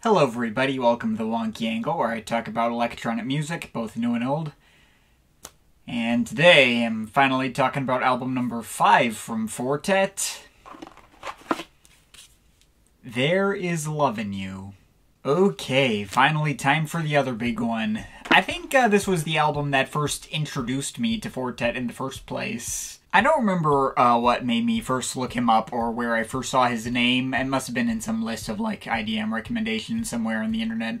Hello everybody, welcome to the Wonky Angle, where I talk about electronic music, both new and old. And today I'm finally talking about album number 5 from Fortet. There Is Love in You. Okay, finally time for the other big one. I think this was the album that first introduced me to Fortet in the first place. I don't remember what made me first look him up or where I first saw his name. It must have been in some list of like IDM recommendations somewhere on the internet.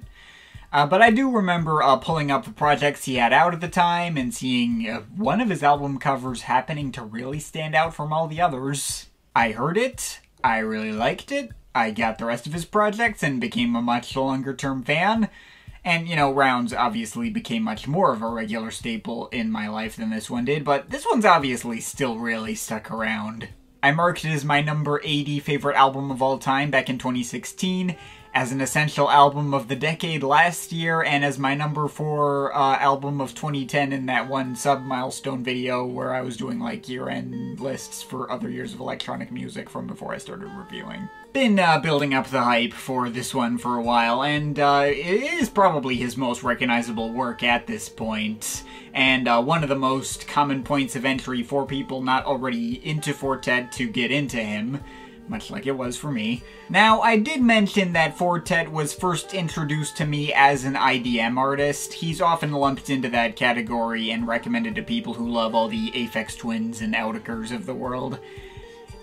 But I do remember pulling up the projects he had out at the time and seeing one of his album covers happening to really stand out from all the others. I heard it, I really liked it, I got the rest of his projects and became a much longer term fan. And, you know, Rounds obviously became much more of a regular staple in my life than this one did, but this one's obviously still really stuck around. I marked it as my number 80 favorite album of all time back in 2016, as an essential album of the decade last year, and as my number 4 album of 2010 in that one sub-milestone video where I was doing like year-end lists for other years of electronic music from before I started reviewing. Been building up the hype for this one for a while, and it is probably his most recognizable work at this point, and one of the most common points of entry for people not already into Fortet to get into him, much like it was for me. Now, I did mention that Fortet was first introduced to me as an IDM artist. He's often lumped into that category and recommended to people who love all the Aphex Twins and Audicors of the world.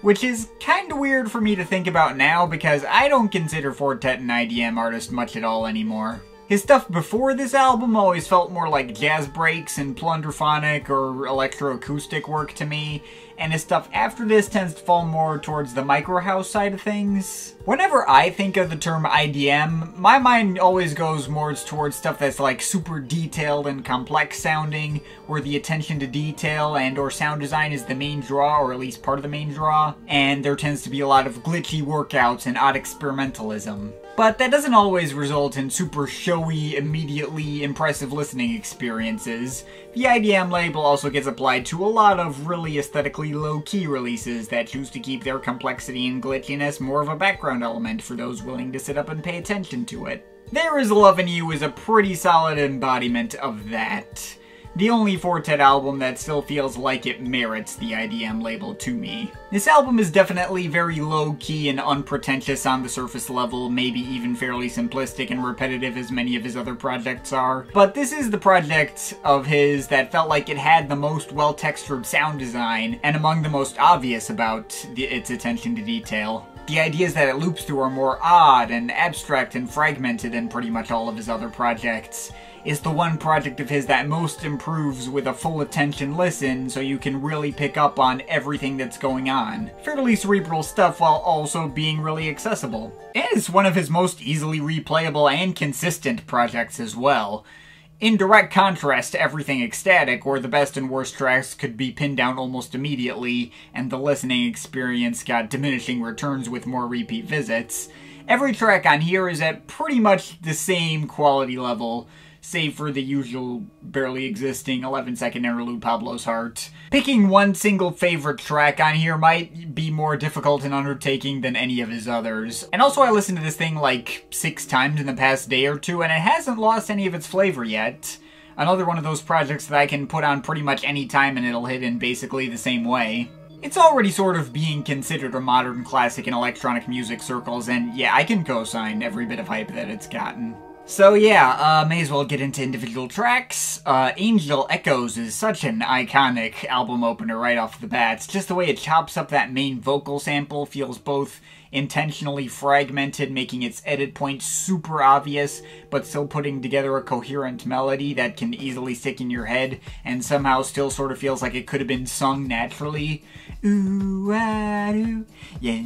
Which is kinda weird for me to think about now, because I don't consider Fortet an IDM artist much at all anymore. His stuff before this album always felt more like jazz breaks and plunderphonic or electroacoustic work to me, and his stuff after this tends to fall more towards the micro house side of things. Whenever I think of the term IDM, my mind always goes more towards stuff that's like super detailed and complex sounding, where the attention to detail and or sound design is the main draw, or at least part of the main draw, and there tends to be a lot of glitchy workouts and odd experimentalism. But that doesn't always result in super showy, immediately impressive listening experiences. The IDM label also gets applied to a lot of really aesthetically low-key releases that choose to keep their complexity and glitchiness more of a background element for those willing to sit up and pay attention to it. There Is Love in You is a pretty solid embodiment of that. The only Fortet album that still feels like it merits the IDM label to me. This album is definitely very low-key and unpretentious on the surface level, maybe even fairly simplistic and repetitive as many of his other projects are, but this is the project of his that felt like it had the most well-textured sound design, and among the most obvious about its attention to detail. The ideas that it loops through are more odd and abstract and fragmented than pretty much all of his other projects. It's the one project of his that most improves with a full attention listen, so you can really pick up on everything that's going on. Fairly cerebral stuff while also being really accessible. And it's one of his most easily replayable and consistent projects as well. In direct contrast to everything ecstatic, where the best and worst tracks could be pinned down almost immediately, and the listening experience got diminishing returns with more repeat visits, every track on here is at pretty much the same quality level, save for the usual barely existing 11-second interlude Pablo's Heart. Picking one single favorite track on here might be more difficult an undertaking than any of his others. And also I listened to this thing like 6 times in the past day or two, and it hasn't lost any of its flavor yet. Another one of those projects that I can put on pretty much any time and it'll hit in basically the same way. It's already sort of being considered a modern classic in electronic music circles, and yeah, I can co-sign every bit of hype that it's gotten. So yeah, may as well get into individual tracks. Angel Echoes is such an iconic album opener right off the bat. Just the way it chops up that main vocal sample feels both intentionally fragmented, making its edit points super obvious, but still putting together a coherent melody that can easily stick in your head, and somehow still sort of feels like it could have been sung naturally. Ooh, ah, doo, yeah,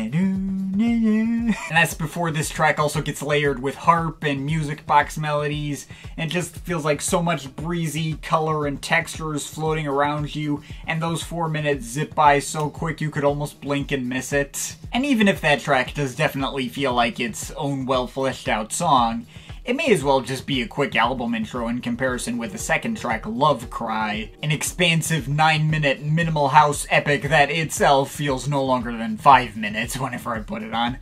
doo, yeah. And that's before this track also gets layered with harp and music box melodies, and it just feels like so much breezy color and textures floating around you, and those 4 minutes zip by so quick you could almost blink and miss it. And even if that track does definitely feel like its own well fleshed out song, it may as well just be a quick album intro in comparison with the second track, Lovecry, an expansive 9-minute minimal house epic that itself feels no longer than 5 minutes whenever I put it on.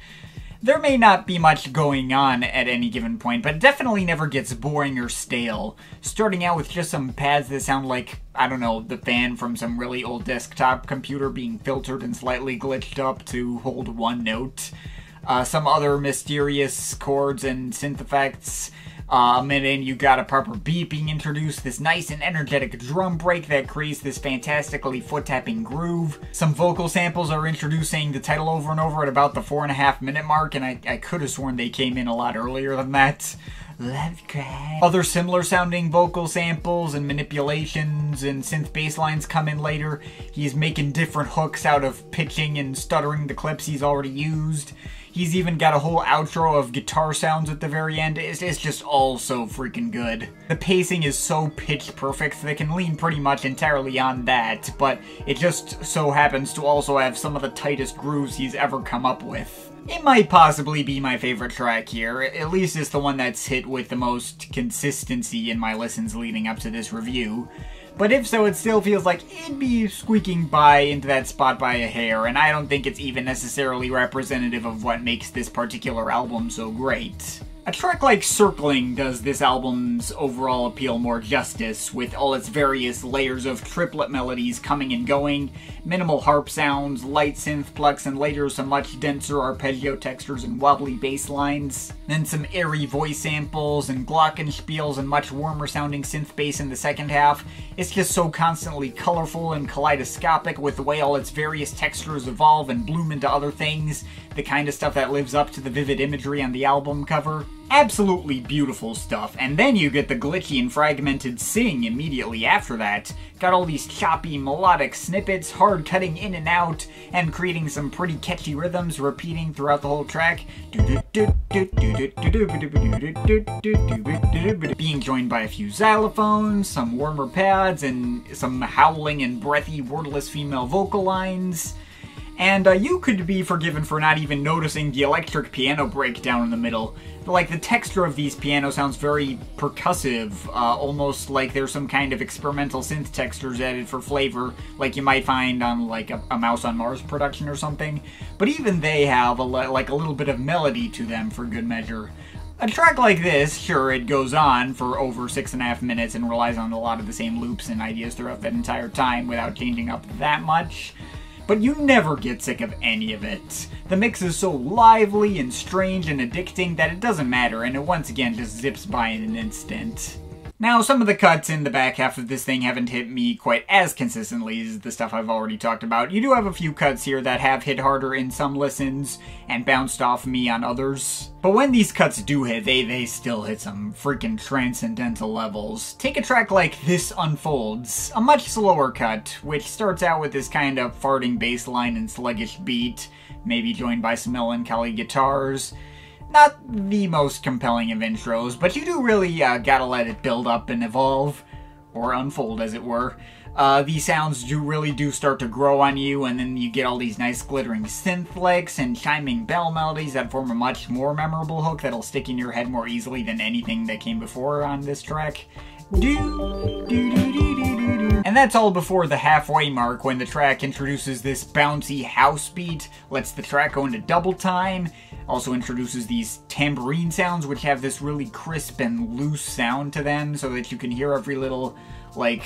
There may not be much going on at any given point, but it definitely never gets boring or stale. Starting out with just some pads that sound like, I don't know, the fan from some really old desktop computer being filtered and slightly glitched up to hold one note. Some other mysterious chords and synth effects. A minute in, you got a proper beat being introduced, this nice and energetic drum break that creates this fantastically foot-tapping groove. Some vocal samples are introducing the title over and over at about the 4.5-minute mark, and I could have sworn they came in a lot earlier than that. Lovecry. Other similar sounding vocal samples and manipulations and synth bass lines come in later. He's making different hooks out of pitching and stuttering the clips he's already used. He's even got a whole outro of guitar sounds at the very end. It's just all so freaking good. The pacing is so pitch perfect that it can lean pretty much entirely on that, but it just so happens to also have some of the tightest grooves he's ever come up with. It might possibly be my favorite track here, at least it's the one that's hit with the most consistency in my listens leading up to this review. But if so, it still feels like it'd be squeaking by into that spot by a hair, and I don't think it's even necessarily representative of what makes this particular album so great. A track like Circling does this album's overall appeal more justice, with all its various layers of triplet melodies coming and going, minimal harp sounds, light synth plucks, and later some much denser arpeggio textures and wobbly bass lines. Then some airy voice samples and glockenspiels and much warmer sounding synth bass in the second half. It's just so constantly colorful and kaleidoscopic with the way all its various textures evolve and bloom into other things, the kind of stuff that lives up to the vivid imagery on the album cover. Absolutely beautiful stuff, and then you get the glitchy and fragmented sing immediately after that. Got all these choppy melodic snippets, hard cutting in and out, and creating some pretty catchy rhythms repeating throughout the whole track. Being joined by a few xylophones, some warmer pads, and some howling and breathy wordless female vocal lines. And you could be forgiven for not even noticing the electric piano breakdown in the middle. Like, the texture of these pianos sounds very percussive, almost like there's some kind of experimental synth textures added for flavor, like you might find on, like, a Mouse on Mars production or something. But even they have, a little bit of melody to them for good measure. A track like this, sure, it goes on for over 6.5 minutes and relies on a lot of the same loops and ideas throughout that entire time without changing up that much. But you never get sick of any of it. The mix is so lively and strange and addicting that it doesn't matter, and it once again just zips by in an instant. Now, some of the cuts in the back half of this thing haven't hit me quite as consistently as the stuff I've already talked about. You do have a few cuts here that have hit harder in some listens and bounced off me on others. But when these cuts do hit, they still hit some freaking transcendental levels. Take a track like This Unfolds, a much slower cut, which starts out with this kind of farting bass line and sluggish beat, maybe joined by some melancholy guitars. Not the most compelling of intros, but you do really gotta let it build up and evolve, or unfold as it were. These sounds really do start to grow on you, and then you get all these nice glittering synth licks and chiming bell melodies that form a much more memorable hook that'll stick in your head more easily than anything that came before on this track. And that's all before the halfway mark, when the track introduces this bouncy house beat, lets the track go into double time, also introduces these tambourine sounds which have this really crisp and loose sound to them so that you can hear every little, like,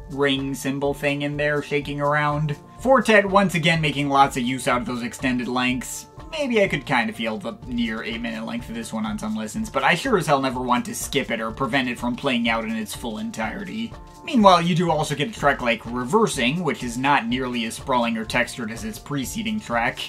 ring cymbal thing in there shaking around. Fortet once again making lots of use out of those extended lengths. Maybe I could kind of feel the near 8-minute length of this one on some listens, but I sure as hell never want to skip it or prevent it from playing out in its full entirety. Meanwhile, you do also get a track like Reversing, which is not nearly as sprawling or textured as its preceding track.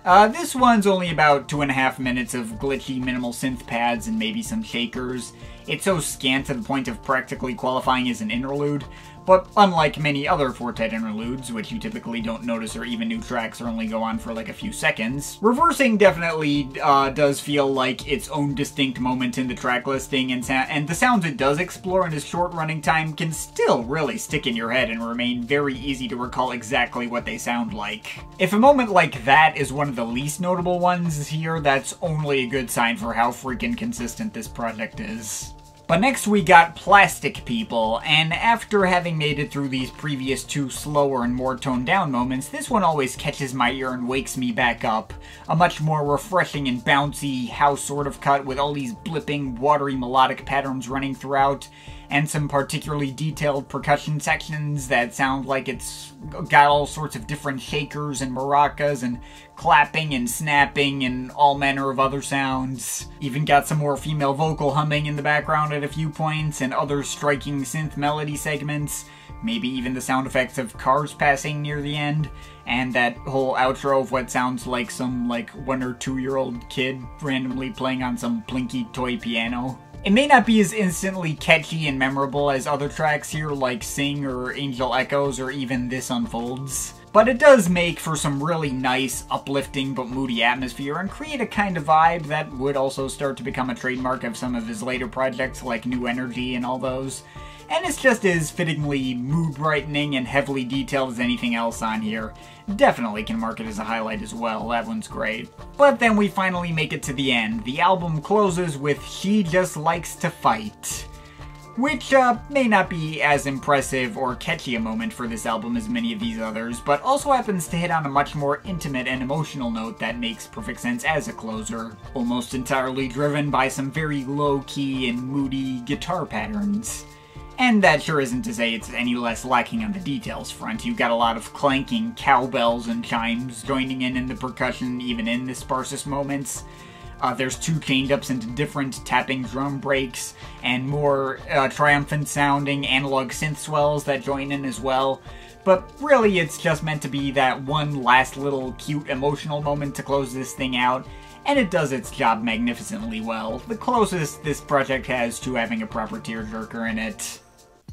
This one's only about 2.5 minutes of glitchy minimal synth pads and maybe some shakers. It's so scant to the point of practically qualifying as an interlude, but unlike many other Fortet interludes, which you typically don't notice are even new tracks or only go on for like a few seconds, Reversing definitely does feel like its own distinct moment in the track listing, and the sounds it does explore in its short running time can still really stick in your head and remain very easy to recall exactly what they sound like. If a moment like that is one of the least notable ones here, that's only a good sign for how freaking consistent this project is. But next we got Plastic People, and after having made it through these previous two slower and more toned down moments, this one always catches my ear and wakes me back up. A much more refreshing and bouncy house sort of cut with all these blipping, watery melodic patterns running throughout, and some particularly detailed percussion sections that sound like it's got all sorts of different shakers and maracas and clapping and snapping and all manner of other sounds. Even got some more female vocal humming in the background at a few points and other striking synth melody segments. Maybe even the sound effects of cars passing near the end, and that whole outro of what sounds like some 1 or 2 year old kid randomly playing on some plinky toy piano. It may not be as instantly catchy and memorable as other tracks here like Sing or Angel Echoes or even This Unfolds, but it does make for some really nice, uplifting but moody atmosphere and create a kind of vibe that would also start to become a trademark of some of his later projects like New Energy and all those. And it's just as fittingly mood-brightening and heavily detailed as anything else on here. Definitely can mark it as a highlight as well, that one's great. But then we finally make it to the end. The album closes with She Just Likes to Fight, which may not be as impressive or catchy a moment for this album as many of these others, but also happens to hit on a much more intimate and emotional note that makes perfect sense as a closer, almost entirely driven by some very low-key and moody guitar patterns. And that sure isn't to say it's any less lacking on the details front. You've got a lot of clanking cowbells and chimes joining in the percussion even in the sparsest moments. There's two change-ups into different tapping drum breaks, and more triumphant sounding analog synth swells that join in as well. But really it's just meant to be that one last little cute emotional moment to close this thing out, and it does its job magnificently well. The closest this project has to having a proper tearjerker in it.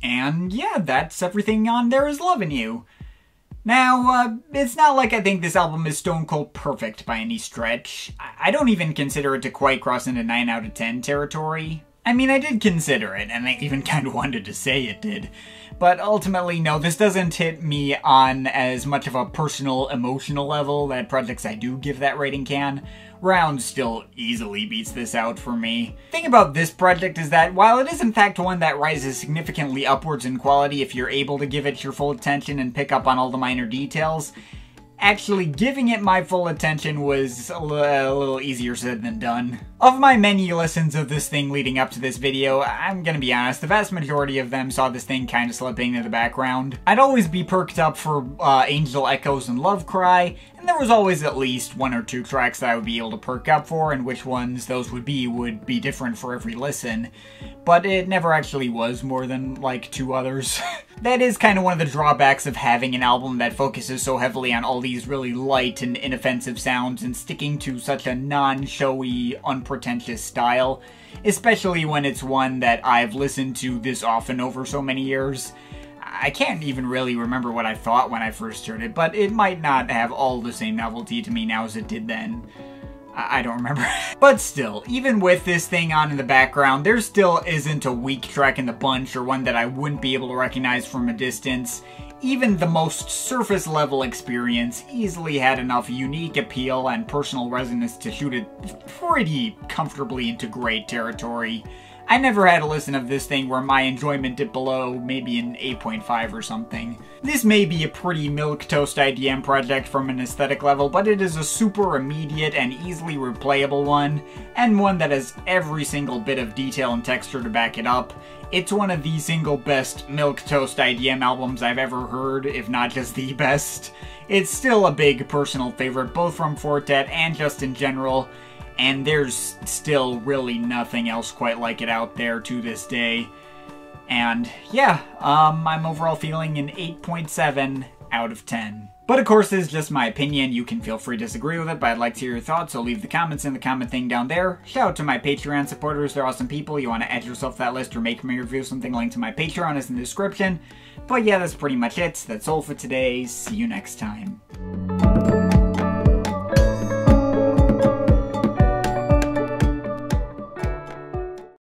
And yeah, that's everything on There Is Love in You. Now, it's not like I think this album is stone cold perfect by any stretch. I don't even consider it to quite cross into 9 out of 10 territory. I mean, I did consider it, and I even kind of wanted to say it did. But ultimately, no, this doesn't hit me on as much of a personal, emotional level that projects I do give that rating can. Round still easily beats this out for me. The thing about this project is that while it is in fact one that rises significantly upwards in quality if you're able to give it your full attention and pick up on all the minor details, actually giving it my full attention was a little easier said than done. Of my many listens of this thing leading up to this video, I'm gonna be honest, the vast majority of them saw this thing kinda slipping into the background. I'd always be perked up for Angel Echoes and Lovecry, and there was always at least 1 or 2 tracks that I would be able to perk up for, and which ones those would be different for every listen. But it never actually was more than, 2 others. That is kind of one of the drawbacks of having an album that focuses so heavily on all these really light and inoffensive sounds and sticking to such a non-showy, unpretentious style, especially when it's one that I've listened to this often over so many years. I can't even really remember what I thought when I first heard it, but it might not have all the same novelty to me now as it did then. I don't remember. But still, even with this thing on in the background, there still isn't a weak track in the bunch or one that I wouldn't be able to recognize from a distance. Even the most surface level experience easily had enough unique appeal and personal resonance to shoot it pretty comfortably into great territory. I never had a listen of this thing where my enjoyment dipped below maybe an 8.5 or something. This may be a pretty milquetoast IDM project from an aesthetic level, but it is a super immediate and easily replayable one, and one that has every single bit of detail and texture to back it up. It's one of the single best milquetoast IDM albums I've ever heard, if not just the best. It's still a big personal favorite, both from Fortet and just in general, and there's still really nothing else quite like it out there to this day. And yeah, I'm overall feeling an 8.7 out of 10. But of course, this is just my opinion. You can feel free to disagree with it, but I'd like to hear your thoughts, so leave the comments in the comment thing down there. Shout out to my Patreon supporters, they're awesome people. You want to add yourself to that list or make me review something, link to my Patreon is in the description. But yeah, that's pretty much it. That's all for today. See you next time.